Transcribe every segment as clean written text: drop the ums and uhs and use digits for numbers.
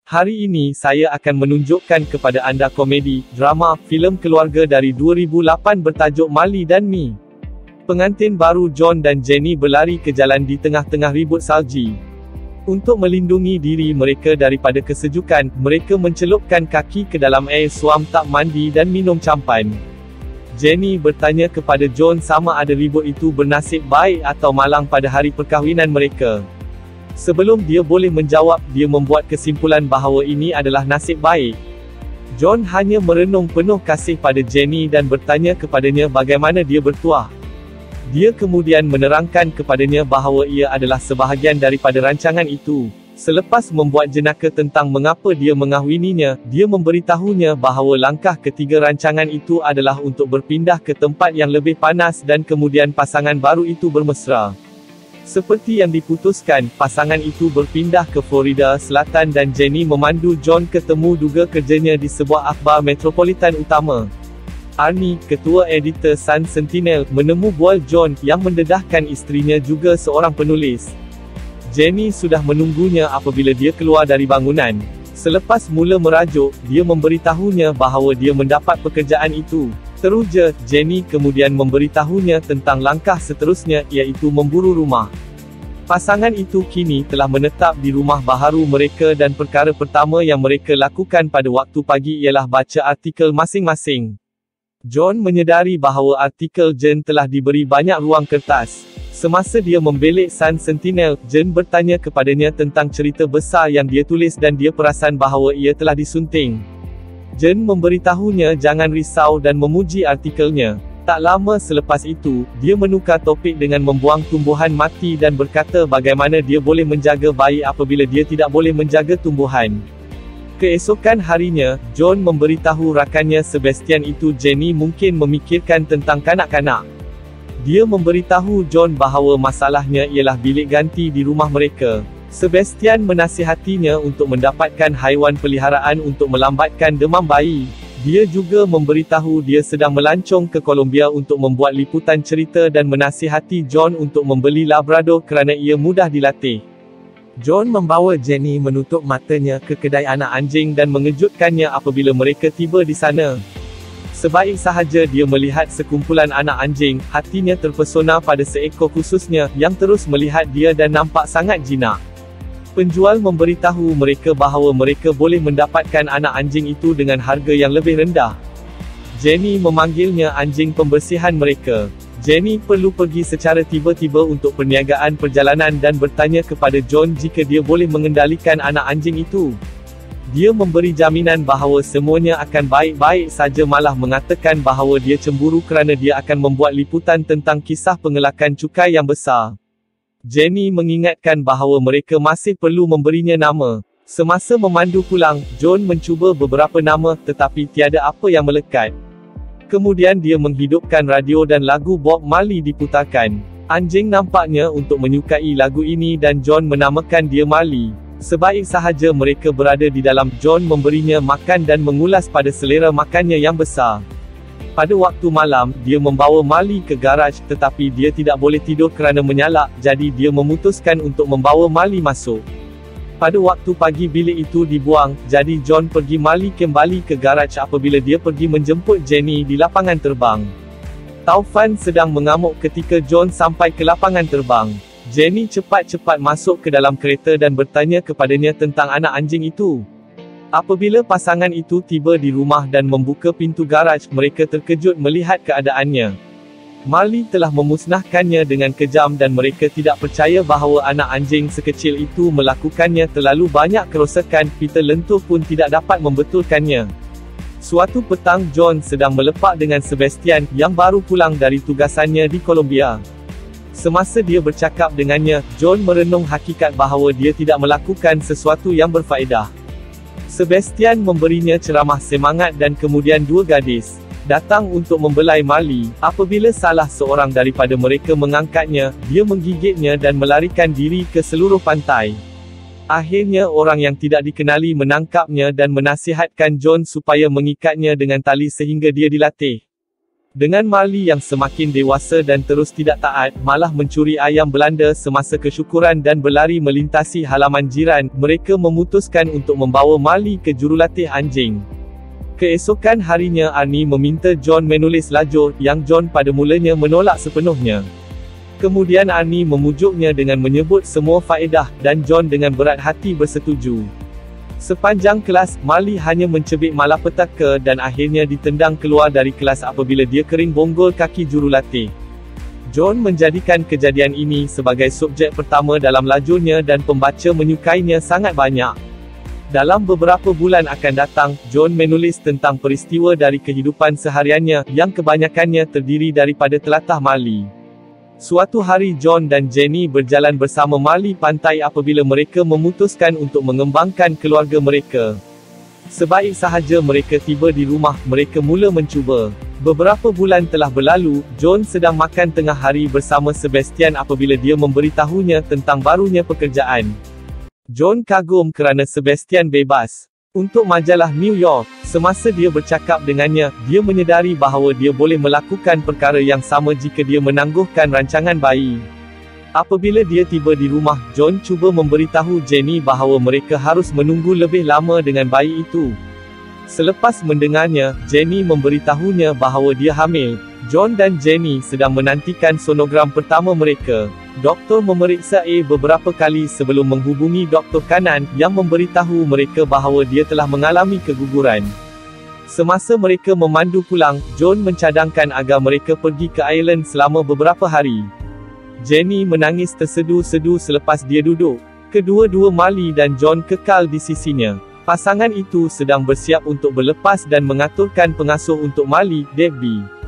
Hari ini saya akan menunjukkan kepada anda komedi, drama, filem keluarga dari 2008 bertajuk Marley dan Me. Pengantin baru John dan Jenny berlari ke jalan di tengah-tengah ribut salji. Untuk melindungi diri mereka daripada kesejukan, mereka mencelupkan kaki ke dalam air suam tak mandi dan minum campan. Jenny bertanya kepada John sama ada ribut itu bernasib baik atau malang pada hari perkahwinan mereka. Sebelum dia boleh menjawab, dia membuat kesimpulan bahawa ini adalah nasib baik. John hanya merenung penuh kasih pada Jenny dan bertanya kepadanya bagaimana dia bertuah. Dia kemudian menerangkan kepadanya bahawa ia adalah sebahagian daripada rancangan itu. Selepas membuat jenaka tentang mengapa dia mengahwininya, dia memberitahunya bahawa langkah ketiga rancangan itu adalah untuk berpindah ke tempat yang lebih panas dan kemudian pasangan baru itu bermesra. Seperti yang diputuskan, pasangan itu berpindah ke Florida Selatan dan Jenny memandu John ketemu duga kerjanya di sebuah akhbar metropolitan utama. Arnie, ketua editor Sun Sentinel, menemu bual John, yang mendedahkan isterinya juga seorang penulis. Jenny sudah menunggunya apabila dia keluar dari bangunan. Selepas mula merajuk, dia memberitahunya bahawa dia mendapat pekerjaan itu. Teruja, Jenny kemudian memberitahunya tentang langkah seterusnya, iaitu memburu rumah. Pasangan itu kini telah menetap di rumah baharu mereka dan perkara pertama yang mereka lakukan pada waktu pagi ialah baca artikel masing-masing. John menyedari bahawa artikel Jen telah diberi banyak ruang kertas. Semasa dia membelik Sun Sentinel, Jen bertanya kepadanya tentang cerita besar yang dia tulis dan dia perasan bahawa ia telah disunting. Jen memberitahunya jangan risau dan memuji artikelnya. Tak lama selepas itu, dia menukar topik dengan membuang tumbuhan mati dan berkata bagaimana dia boleh menjaga bayi apabila dia tidak boleh menjaga tumbuhan. Keesokan harinya, John memberitahu rakannya Sebastian itu Jenny mungkin memikirkan tentang kanak-kanak. Dia memberitahu John bahawa masalahnya ialah bilik ganti di rumah mereka. Sebastian menasihatinya untuk mendapatkan haiwan peliharaan untuk melambatkan demam bayi. Dia juga memberitahu dia sedang melancong ke Colombia untuk membuat liputan cerita dan menasihati John untuk membeli Labrador kerana ia mudah dilatih. John membawa Jenny menutup matanya ke kedai anak anjing dan mengejutkannya apabila mereka tiba di sana. Sebaik sahaja dia melihat sekumpulan anak anjing, hatinya terpesona pada seekor khususnya, yang terus melihat dia dan nampak sangat jinak. Penjual memberitahu mereka bahawa mereka boleh mendapatkan anak anjing itu dengan harga yang lebih rendah. Jenny memanggilnya anjing pembersihan mereka. Jenny perlu pergi secara tiba-tiba untuk perniagaan perjalanan dan bertanya kepada John jika dia boleh mengendalikan anak anjing itu. Dia memberi jaminan bahawa semuanya akan baik-baik saja, malah mengatakan bahawa dia cemburu kerana dia akan membuat liputan tentang kisah pengelakan cukai yang besar. Jenny mengingatkan bahawa mereka masih perlu memberinya nama. Semasa memandu pulang, John mencuba beberapa nama, tetapi tiada apa yang melekat. Kemudian dia menghidupkan radio dan lagu Bob Marley diputarkan. Anjing nampaknya untuk menyukai lagu ini dan John menamakan dia Marley. Sebaik sahaja mereka berada di dalam, John memberinya makan dan mengulas pada selera makannya yang besar. Pada waktu malam, dia membawa Marley ke garaj, tetapi dia tidak boleh tidur kerana menyalak, jadi dia memutuskan untuk membawa Marley masuk. Pada waktu pagi bilik itu dibuang, jadi John pergi Marley kembali ke garaj apabila dia pergi menjemput Jenny di lapangan terbang. Taufan sedang mengamuk ketika John sampai ke lapangan terbang. Jenny cepat-cepat masuk ke dalam kereta dan bertanya kepadanya tentang anak anjing itu. Apabila pasangan itu tiba di rumah dan membuka pintu garaj, mereka terkejut melihat keadaannya. Marley telah memusnahkannya dengan kejam dan mereka tidak percaya bahawa anak anjing sekecil itu melakukannya. Terlalu banyak kerosakan, Peter lentuh pun tidak dapat membetulkannya. Suatu petang John sedang melepak dengan Sebastian, yang baru pulang dari tugasannya di Colombia. Semasa dia bercakap dengannya, John merenung hakikat bahawa dia tidak melakukan sesuatu yang berfaedah. Sebastian memberinya ceramah semangat dan kemudian dua gadis datang untuk membelai Marley. Apabila salah seorang daripada mereka mengangkatnya, dia menggigitnya dan melarikan diri ke seluruh pantai. Akhirnya orang yang tidak dikenali menangkapnya dan menasihatkan John supaya mengikatnya dengan tali sehingga dia dilatih. Dengan Marley yang semakin dewasa dan terus tidak taat, malah mencuri ayam Belanda semasa kesyukuran dan berlari melintasi halaman jiran, mereka memutuskan untuk membawa Marley ke jurulatih anjing. Keesokan harinya Arnie meminta John menulis lajur, yang John pada mulanya menolak sepenuhnya. Kemudian Arnie memujuknya dengan menyebut semua faedah, dan John dengan berat hati bersetuju. Sepanjang kelas, Marley hanya mencebik malapetaka dan akhirnya ditendang keluar dari kelas apabila dia kering bonggol kaki jurulatih. John menjadikan kejadian ini sebagai subjek pertama dalam lajurnya dan pembaca menyukainya sangat banyak. Dalam beberapa bulan akan datang, John menulis tentang peristiwa dari kehidupan sehariannya, yang kebanyakannya terdiri daripada telatah Marley. Suatu hari John dan Jenny berjalan bersama Marley pantai apabila mereka memutuskan untuk mengembangkan keluarga mereka. Sebaik sahaja mereka tiba di rumah, mereka mula mencuba. Beberapa bulan telah berlalu, John sedang makan tengah hari bersama Sebastian apabila dia memberitahunya tentang barunya pekerjaan. John kagum kerana Sebastian bebas. Untuk majalah New York, semasa dia bercakap dengannya, dia menyedari bahawa dia boleh melakukan perkara yang sama jika dia menangguhkan rancangan bayi. Apabila dia tiba di rumah, John cuba memberitahu Jenny bahawa mereka harus menunggu lebih lama dengan bayi itu. Selepas mendengarnya, Jenny memberitahunya bahawa dia hamil. John dan Jenny sedang menantikan sonogram pertama mereka. Doktor memeriksa beberapa kali sebelum menghubungi Dr. Kanan, yang memberitahu mereka bahawa dia telah mengalami keguguran. Semasa mereka memandu pulang, John mencadangkan agar mereka pergi ke Ireland selama beberapa hari. Jenny menangis tersedu-sedu selepas dia duduk. Kedua-dua Marley dan John kekal di sisinya. Pasangan itu sedang bersiap untuk berlepas dan mengaturkan pengasuh untuk Marley, Debbie.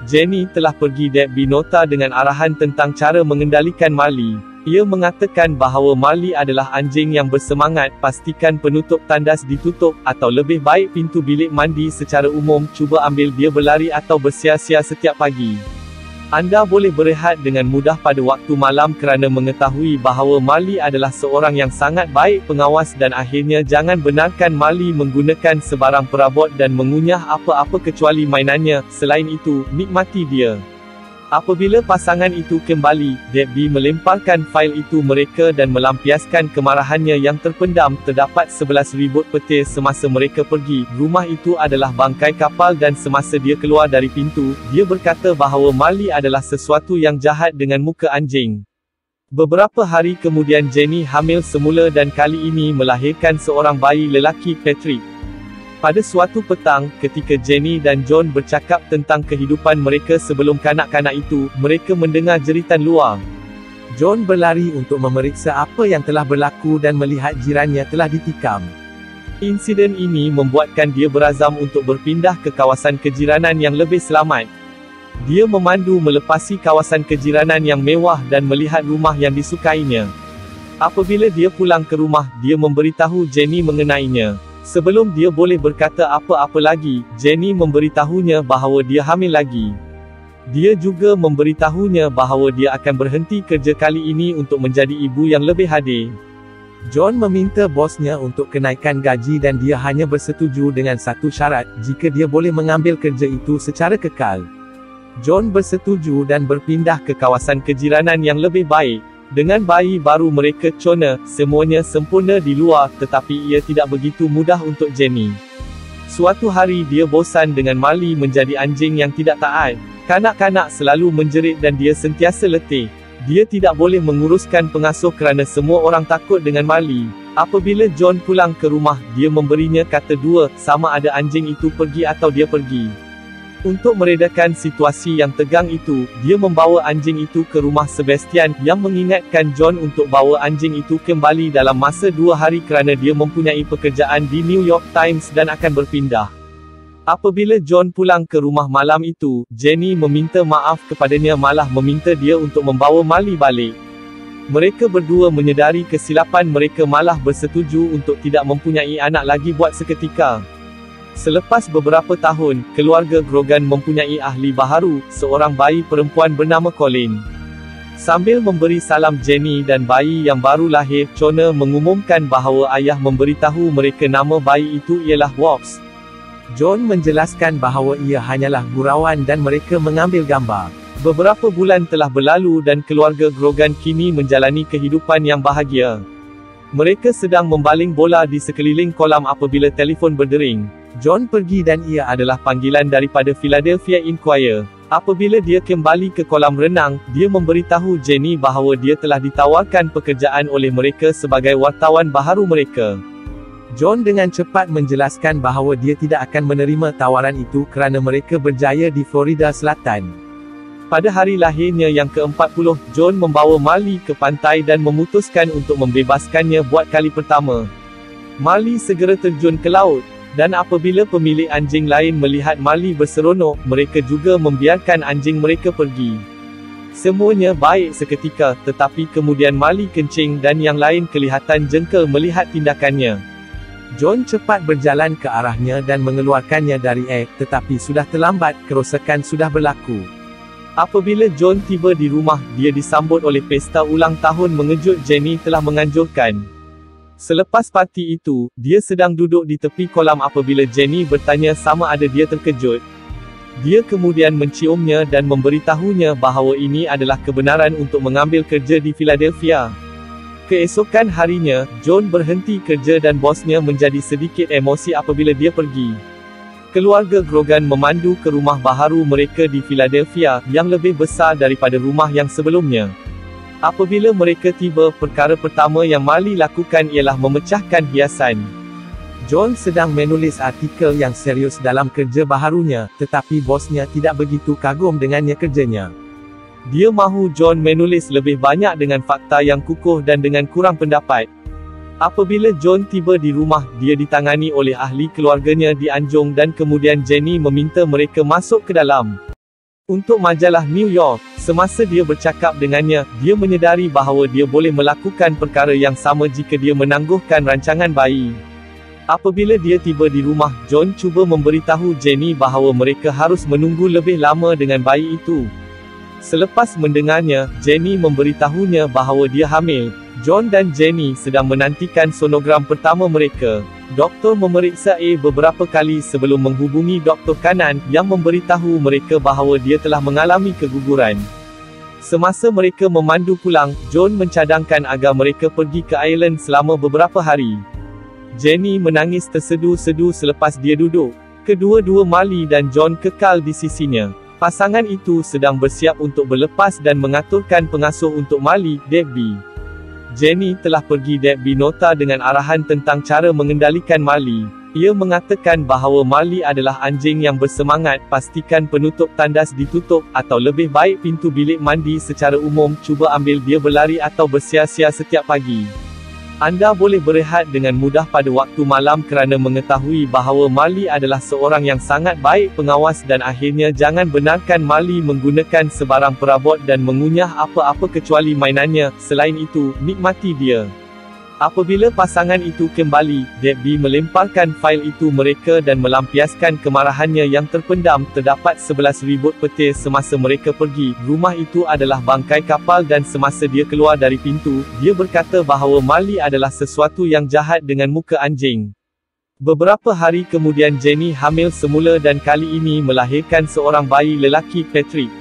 Jenny telah pergi Debbie nota dengan arahan tentang cara mengendalikan Marley. Ia mengatakan bahawa Marley adalah anjing yang bersemangat, pastikan penutup tandas ditutup, atau lebih baik pintu bilik mandi secara umum, cuba ambil dia berlari atau bersia-sia setiap pagi. Anda boleh berehat dengan mudah pada waktu malam kerana mengetahui bahawa Marley adalah seorang yang sangat baik pengawas dan akhirnya jangan benarkan Marley menggunakan sebarang perabot dan mengunyah apa-apa kecuali mainannya. Selain itu, nikmati dia. Apabila pasangan itu kembali, Debbie melemparkan fail itu mereka dan melampiaskan kemarahannya yang terpendam. Terdapat 11 ribut petir semasa mereka pergi. Rumah itu adalah bangkai kapal dan semasa dia keluar dari pintu, dia berkata bahawa Marley adalah sesuatu yang jahat dengan muka anjing. Beberapa hari kemudian Jenny hamil semula dan kali ini melahirkan seorang bayi lelaki, Patrick. Pada suatu petang, ketika Jenny dan John bercakap tentang kehidupan mereka sebelum kanak-kanak itu, mereka mendengar jeritan luar. John berlari untuk memeriksa apa yang telah berlaku dan melihat jirannya telah ditikam. Insiden ini membuatkan dia berazam untuk berpindah ke kawasan kejiranan yang lebih selamat. Dia memandu melepasi kawasan kejiranan yang mewah dan melihat rumah yang disukainya. Apabila dia pulang ke rumah, dia memberitahu Jenny mengenainya. Sebelum dia boleh berkata apa-apa lagi, Jenny memberitahunya bahawa dia hamil lagi. Dia juga memberitahunya bahawa dia akan berhenti kerja kali ini untuk menjadi ibu yang lebih hadir. John meminta bosnya untuk kenaikan gaji dan dia hanya bersetuju dengan satu syarat, jika dia boleh mengambil kerja itu secara kekal. John bersetuju dan berpindah ke kawasan kejiranan yang lebih baik. Dengan bayi baru mereka, Connor, semuanya sempurna di luar, tetapi ia tidak begitu mudah untuk Jenny. Suatu hari dia bosan dengan Marley menjadi anjing yang tidak taat. Kanak-kanak selalu menjerit dan dia sentiasa letih. Dia tidak boleh menguruskan pengasuh kerana semua orang takut dengan Marley. Apabila John pulang ke rumah, dia memberinya kata dua, sama ada anjing itu pergi atau dia pergi. Untuk meredakan situasi yang tegang itu, dia membawa anjing itu ke rumah Sebastian, yang mengingatkan John untuk bawa anjing itu kembali dalam masa 2 hari kerana dia mempunyai pekerjaan di New York Times dan akan berpindah. Apabila John pulang ke rumah malam itu, Jenny meminta maaf kepadanya malah meminta dia untuk membawa Marley balik. Mereka berdua menyedari kesilapan mereka malah bersetuju untuk tidak mempunyai anak lagi buat seketika. Selepas beberapa tahun, keluarga Grogan mempunyai ahli baharu, seorang bayi perempuan bernama Colin. Sambil memberi salam Jenny dan bayi yang baru lahir, Connor mengumumkan bahawa ayah memberitahu mereka nama bayi itu ialah Wops. John menjelaskan bahawa ia hanyalah gurauan dan mereka mengambil gambar. Beberapa bulan telah berlalu dan keluarga Grogan kini menjalani kehidupan yang bahagia. Mereka sedang membaling bola di sekeliling kolam apabila telefon berdering. John pergi dan ia adalah Panggilan daripada Philadelphia Inquirer. Apabila dia kembali ke kolam renang, dia memberitahu Jenny bahawa dia telah ditawarkan pekerjaan oleh mereka sebagai wartawan baharu mereka. John dengan cepat menjelaskan bahawa dia tidak akan menerima tawaran itu kerana mereka berjaya di Florida Selatan. Pada hari lahirnya yang ke-40, John membawa Marley ke pantai dan memutuskan untuk membebaskannya buat kali pertama. Marley segera terjun ke laut, dan apabila pemilik anjing lain melihat Marley berseronok, mereka juga membiarkan anjing mereka pergi. Semuanya baik seketika, tetapi kemudian Marley kencing dan yang lain kelihatan jengkel melihat tindakannya. John cepat berjalan ke arahnya dan mengeluarkannya dari air, tetapi sudah terlambat, kerosakan sudah berlaku. Apabila John tiba di rumah, dia disambut oleh pesta ulang tahun mengejut Jenny telah menganjurkan. Selepas parti itu, dia sedang duduk di tepi kolam apabila Jenny bertanya sama ada dia terkejut. Dia kemudian menciumnya dan memberitahunya bahawa ini adalah kebenaran untuk mengambil kerja di Philadelphia. Keesokan harinya, John berhenti kerja dan bosnya menjadi sedikit emosi apabila dia pergi. Keluarga Grogan memandu ke rumah baharu mereka di Philadelphia, yang lebih besar daripada rumah yang sebelumnya. Apabila mereka tiba, perkara pertama yang Marley lakukan ialah memecahkan hiasan. John sedang menulis artikel yang serius dalam kerja baharunya, tetapi bosnya tidak begitu kagum dengannya kerjanya. Dia mahu John menulis lebih banyak dengan fakta yang kukuh dan dengan kurang pendapat. Apabila John tiba di rumah, dia ditangani oleh ahli keluarganya di anjung dan kemudian Jenny meminta mereka masuk ke dalam. Untuk majalah New York, semasa dia bercakap dengannya, dia menyedari bahawa dia boleh melakukan perkara yang sama jika dia menangguhkan rancangan bayi. Apabila dia tiba di rumah, John cuba memberitahu Jenny bahawa mereka harus menunggu lebih lama dengan bayi itu. Selepas mendengarnya, Jenny memberitahunya bahawa dia hamil. John dan Jenny sedang menantikan sonogram pertama mereka. Doktor memeriksa A beberapa kali sebelum menghubungi Dr. Kanan, yang memberitahu mereka bahawa dia telah mengalami keguguran. Semasa mereka memandu pulang, John mencadangkan agar mereka pergi ke Ireland selama beberapa hari. Jenny menangis tersedu-sedu selepas dia duduk. Kedua-dua Marley dan John kekal di sisinya. Pasangan itu sedang bersiap untuk berlepas dan mengaturkan pengasuh untuk Marley, Debbie. Jenny telah pergi Debbie nota dengan arahan tentang cara mengendalikan Marley. Ia mengatakan bahawa Marley adalah anjing yang bersemangat, pastikan penutup tandas ditutup, atau lebih baik pintu bilik mandi secara umum, cuba ambil dia berlari atau bersia-sia setiap pagi. Anda boleh berehat dengan mudah pada waktu malam kerana mengetahui bahawa Marley adalah seorang yang sangat baik pengawas dan akhirnya jangan benarkan Marley menggunakan sebarang perabot dan mengunyah apa-apa kecuali mainannya. Selain itu, nikmati dia. Apabila pasangan itu kembali, Debbie melemparkan fail itu mereka dan melampiaskan kemarahannya yang terpendam. Terdapat 11 ribut petir semasa mereka pergi. Rumah itu adalah bangkai kapal dan semasa dia keluar dari pintu, dia berkata bahawa Marley adalah sesuatu yang jahat dengan muka anjing. Beberapa hari kemudian Jenny hamil semula dan kali ini melahirkan seorang bayi lelaki, Patrick.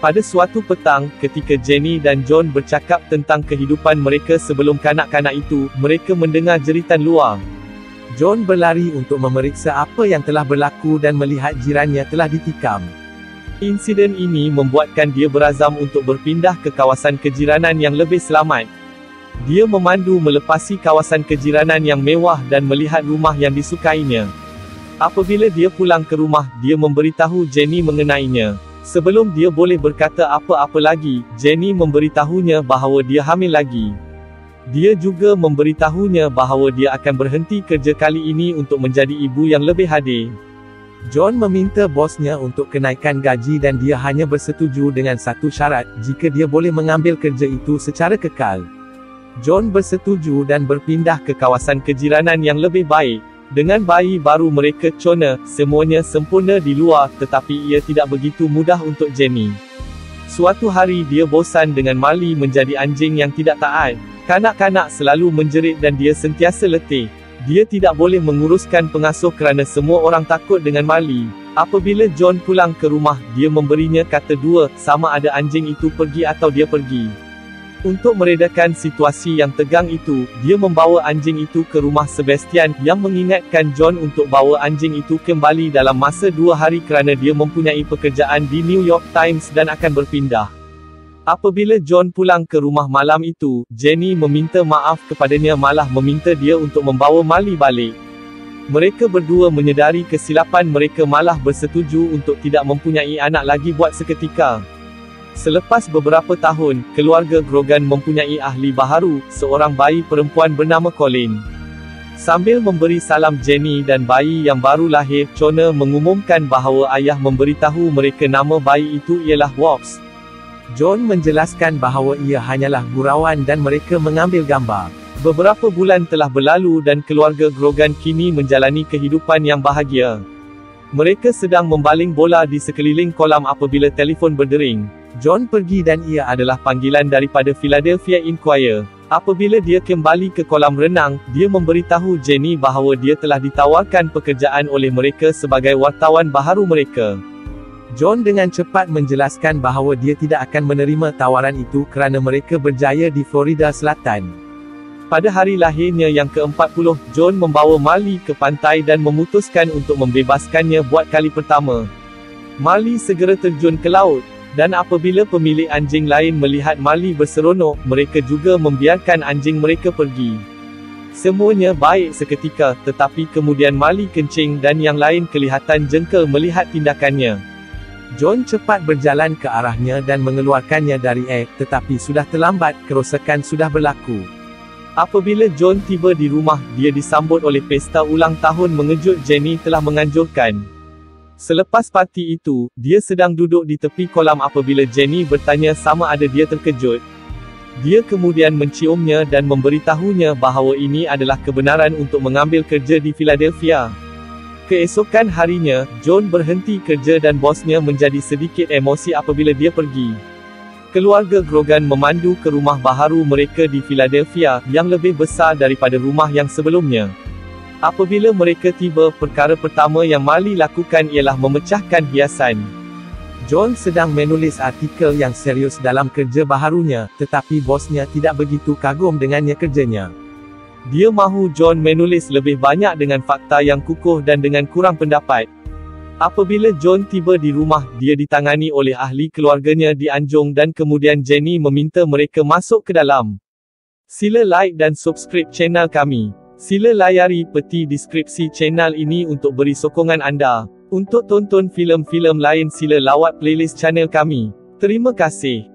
Pada suatu petang, ketika Jenny dan John bercakap tentang kehidupan mereka sebelum kanak-kanak itu, mereka mendengar jeritan luar. John berlari untuk memeriksa apa yang telah berlaku dan melihat jirannya telah ditikam. Insiden ini membuatkan dia berazam untuk berpindah ke kawasan kejiranan yang lebih selamat. Dia memandu melepasi kawasan kejiranan yang mewah dan melihat rumah yang disukainya. Apabila dia pulang ke rumah, dia memberitahu Jenny mengenainya. Sebelum dia boleh berkata apa-apa lagi, Jenny memberitahunya bahawa dia hamil lagi. Dia juga memberitahunya bahawa dia akan berhenti kerja kali ini untuk menjadi ibu yang lebih hadir. John meminta bosnya untuk kenaikan gaji dan dia hanya bersetuju dengan satu syarat, jika dia boleh mengambil kerja itu secara kekal. John bersetuju dan berpindah ke kawasan kejiranan yang lebih baik. Dengan bayi baru mereka, Connor, semuanya sempurna di luar, tetapi ia tidak begitu mudah untuk Jenny. Suatu hari dia bosan dengan Marley menjadi anjing yang tidak taat. Kanak-kanak selalu menjerit dan dia sentiasa letih. Dia tidak boleh menguruskan pengasuh kerana semua orang takut dengan Marley. Apabila John pulang ke rumah, dia memberinya kata dua, sama ada anjing itu pergi atau dia pergi. Untuk meredakan situasi yang tegang itu, dia membawa anjing itu ke rumah Sebastian, yang mengingatkan John untuk bawa anjing itu kembali dalam masa 2 hari kerana dia mempunyai pekerjaan di New York Times dan akan berpindah. Apabila John pulang ke rumah malam itu, Jenny meminta maaf kepadanya, malah meminta dia untuk membawa Marley balik. Mereka berdua menyedari kesilapan mereka, malah bersetuju untuk tidak mempunyai anak lagi buat seketika. Selepas beberapa tahun, keluarga Grogan mempunyai ahli baharu, seorang bayi perempuan bernama Colin. Sambil memberi salam Jenny dan bayi yang baru lahir, Connor mengumumkan bahawa ayah memberitahu mereka nama bayi itu ialah Wobbs. John menjelaskan bahawa ia hanyalah gurauan dan mereka mengambil gambar. Beberapa bulan telah berlalu dan keluarga Grogan kini menjalani kehidupan yang bahagia. Mereka sedang membaling bola di sekeliling kolam apabila telefon berdering. John pergi dan ia adalah panggilan daripada Philadelphia Inquirer. Apabila dia kembali ke kolam renang, dia memberitahu Jenny bahawa dia telah ditawarkan pekerjaan oleh mereka sebagai wartawan baharu mereka. John dengan cepat menjelaskan bahawa dia tidak akan menerima tawaran itu kerana mereka berjaya di Florida Selatan. Pada hari lahirnya yang ke-40, John membawa Marley ke pantai dan memutuskan untuk membebaskannya buat kali pertama. Marley segera terjun ke laut. Dan apabila pemilik anjing lain melihat Marley berseronok, mereka juga membiarkan anjing mereka pergi. Semuanya baik seketika, tetapi kemudian Marley kencing dan yang lain kelihatan jengkel melihat tindakannya. John cepat berjalan ke arahnya dan mengeluarkannya dari air, tetapi sudah terlambat, kerosakan sudah berlaku. Apabila John tiba di rumah, dia disambut oleh pesta ulang tahun mengejut. Jenny telah menganjurkan. Selepas parti itu, dia sedang duduk di tepi kolam apabila Jenny bertanya sama ada dia terkejut. Dia kemudian menciumnya dan memberitahunya bahawa ini adalah kebenaran untuk mengambil kerja di Philadelphia. Keesokan harinya, John berhenti kerja dan bosnya menjadi sedikit emosi apabila dia pergi. Keluarga Grogan memandu ke rumah baharu mereka di Philadelphia, yang lebih besar daripada rumah yang sebelumnya. Apabila mereka tiba, perkara pertama yang Marley lakukan ialah memecahkan hiasan. John sedang menulis artikel yang serius dalam kerja baharunya, tetapi bosnya tidak begitu kagum dengannya kerjanya. Dia mahu John menulis lebih banyak dengan fakta yang kukuh dan dengan kurang pendapat. Apabila John tiba di rumah, dia ditangani oleh ahli keluarganya di anjung dan kemudian Jenny meminta mereka masuk ke dalam. Sila like dan subscribe channel kami. Sila layari peti deskripsi channel ini untuk beri sokongan anda. Untuk tonton filem-filem lain sila lawat playlist channel kami. Terima kasih.